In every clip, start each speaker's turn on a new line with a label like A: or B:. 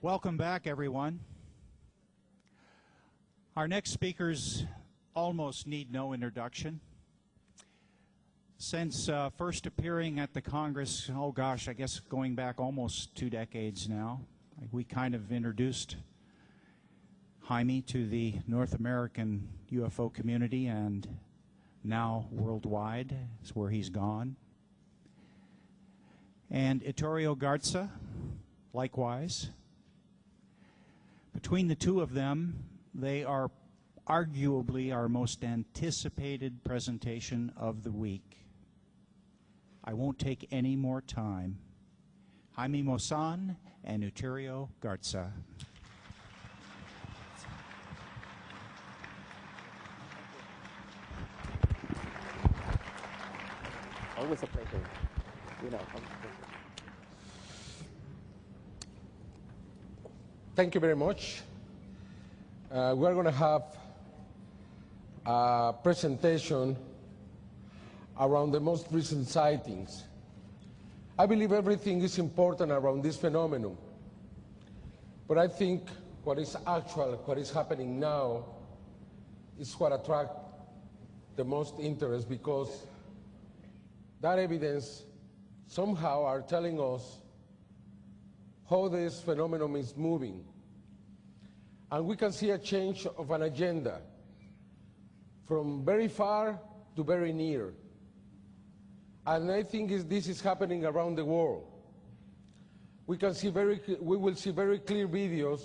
A: Welcome back, everyone. Our next speakers almost need no introduction. Since first appearing at the Congress, oh gosh, I guess going back almost 2 decades now, we kind of introduced Jaime to the North American UFO community, and now worldwide is where he's gone. And Ettore Garza, likewise. Between the two of them, they are arguably our most anticipated presentation of the week. I won't take any more time. Jaime Maussan and Ettore Garza.
B: Always a pleasure. You know,
C: Thank you very much. We're going to have a presentation around the most recent sightings. I believe everything is important around this phenomenon, but I think what is actual, what is happening now, is what attracts the most interest, because that evidence somehow are telling us how this phenomenon is moving. And we can see a change of an agenda from very far to very near. And I think this is happening around the world. We will see very clear videos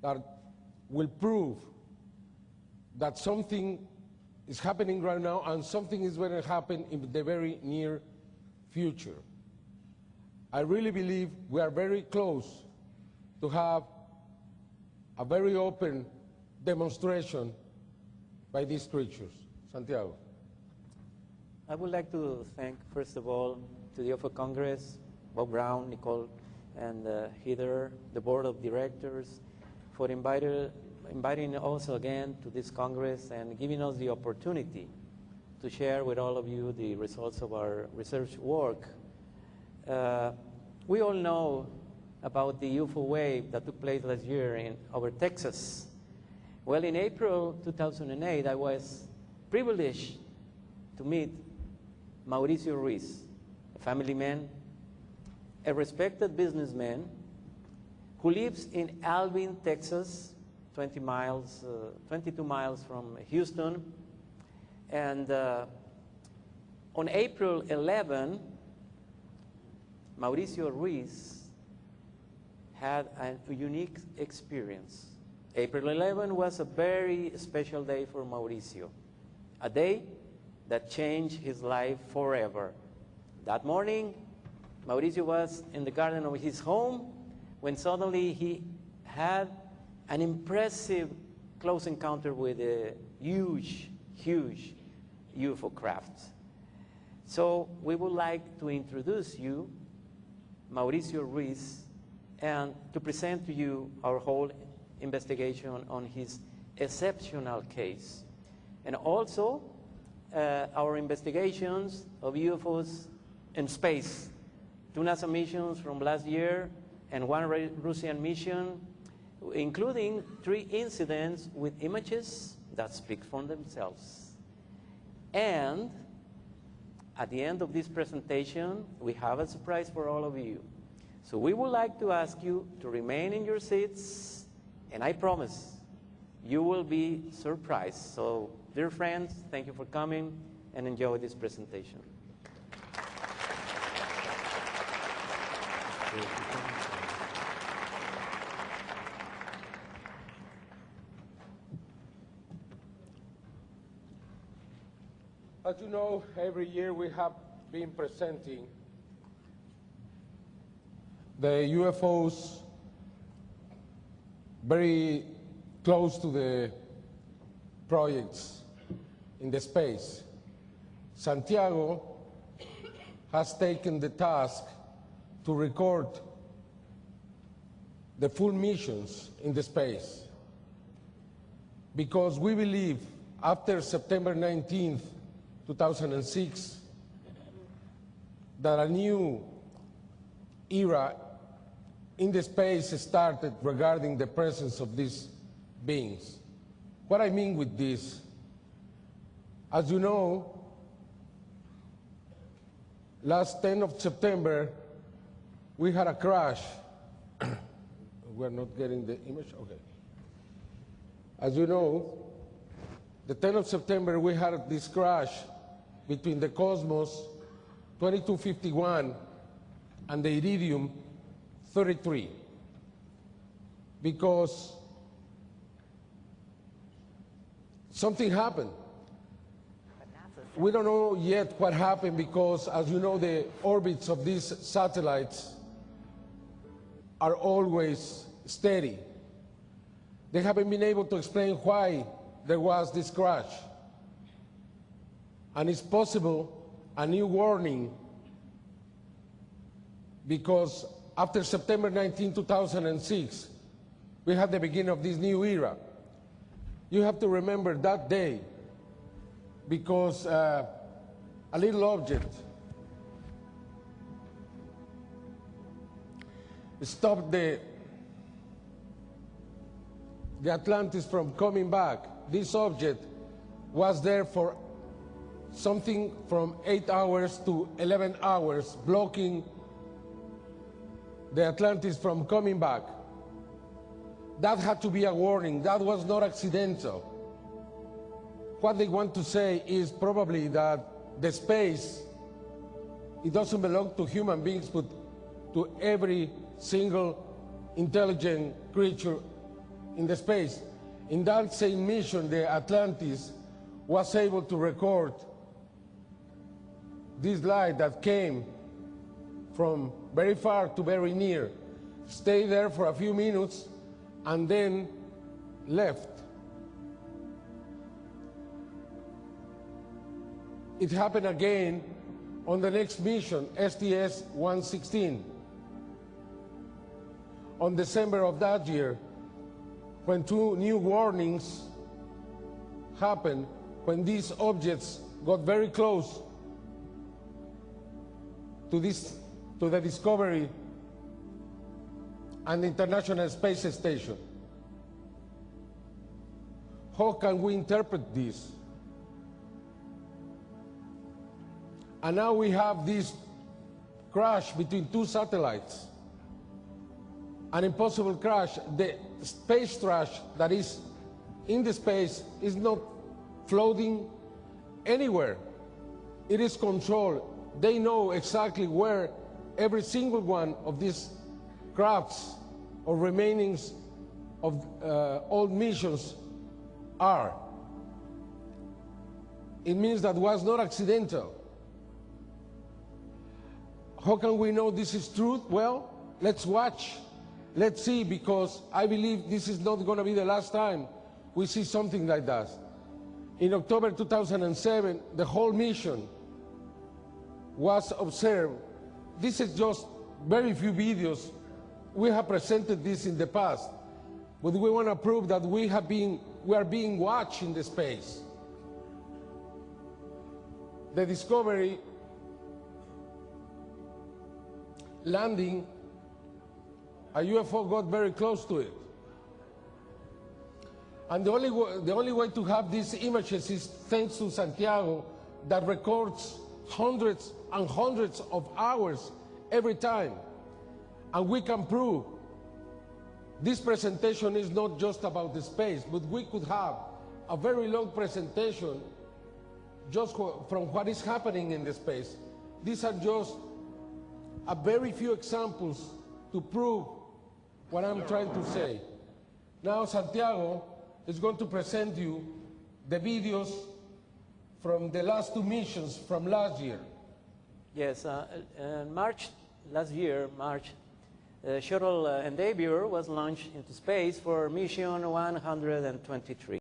C: that will prove that something is happening right now and something is going to happen in the very near future. I really believe we are very close to have a very open demonstration by these creatures. Santiago.
B: I would like to thank, first of all, to the UFO Congress, Bob Brown, Nicole, and Heather, the board of directors, for inviting us again to this Congress and giving us the opportunity to share with all of you the results of our research work. We all know about the UFO wave that took place last year over Texas. Well, in April 2008, I was privileged to meet Mauricio Ruiz, a family man, a respected businessman who lives in Alvin, Texas, 22 miles from Houston. And on April 11, Mauricio Ruiz had a unique experience. April 11 was a very special day for Mauricio, a day that changed his life forever. That morning, Mauricio was in the garden of his home when suddenly he had an impressive close encounter with a huge UFO craft. So we would like to introduce you, Mauricio Ruiz, and to present to you our whole investigation on his exceptional case. And also our investigations of UFOs in space, 2 NASA missions from last year and 1 Russian mission, including 3 incidents with images that speak for themselves. And at the end of this presentation, we have a surprise for all of you. So we would like to ask you to remain in your seats, and I promise you will be surprised. So, dear friends, thank you for coming and enjoy this presentation.
C: As you know, every year we have been presenting the UFOs very close to the projects in the space. Santiago has taken the task to record the full missions in the space, because we believe after September 19th, 2006, that a new era in the space started regarding the presence of these beings. What I mean with this, as you know, last 10th of September, we had a crash. We're not getting the image? Okay. As you know, the 10th of September, we had this crash between the Cosmos 2251 and the Iridium 33, because something happened. We don't know yet what happened because, as you know, the orbits of these satellites are always steady. They haven't been able to explain why there was this crash. And it's possible a new warning, because after September 19, 2006, we had the beginning of this new era. You have to remember that day, because a little object stopped the Atlantis from coming back. This object was there for something from 8 hours to 11 hours, blocking the Atlantis from coming back. That had to be a warning. That was not accidental. What they want to say is probably that the space, it doesn't belong to human beings, but to every single intelligent creature in the space. In that same mission, the Atlantis was able to record this light that came from very far to very near, stayed there for a few minutes, and then left. It happened again on the next mission, STS-116. On December of that year, when 2 new warnings happened, when these objects got very close to the Discovery and the International Space Station. How can we interpret this? And now we have this crash between 2 satellites, an impossible crash. The space trash that is in the space is not floating anywhere. It is controlled. They know exactly where every single one of these crafts or remainings of old missions are. It means that was not accidental. How can we know this is truth? Well, let's watch. Let's see, because I believe this is not going to be the last time we see something like that. In October 2007, the whole mission was observed. This is just very few videos. We have presented this in the past, but we want to prove that we are being watched in the space. The Discovery landing, a UFO got very close to it. And the only way to have these images is thanks to Santiago, that records hundreds and hundreds of hours every time. And we can prove this presentation is not just about the space, but we could have a very long presentation just from what is happening in the space. These are just a very few examples to prove what I'm trying to say. Now Santiago is going to present you the videos from the last 2 missions from last year.
B: Yes, March last year, shuttle Endeavour was launched into space for mission 123.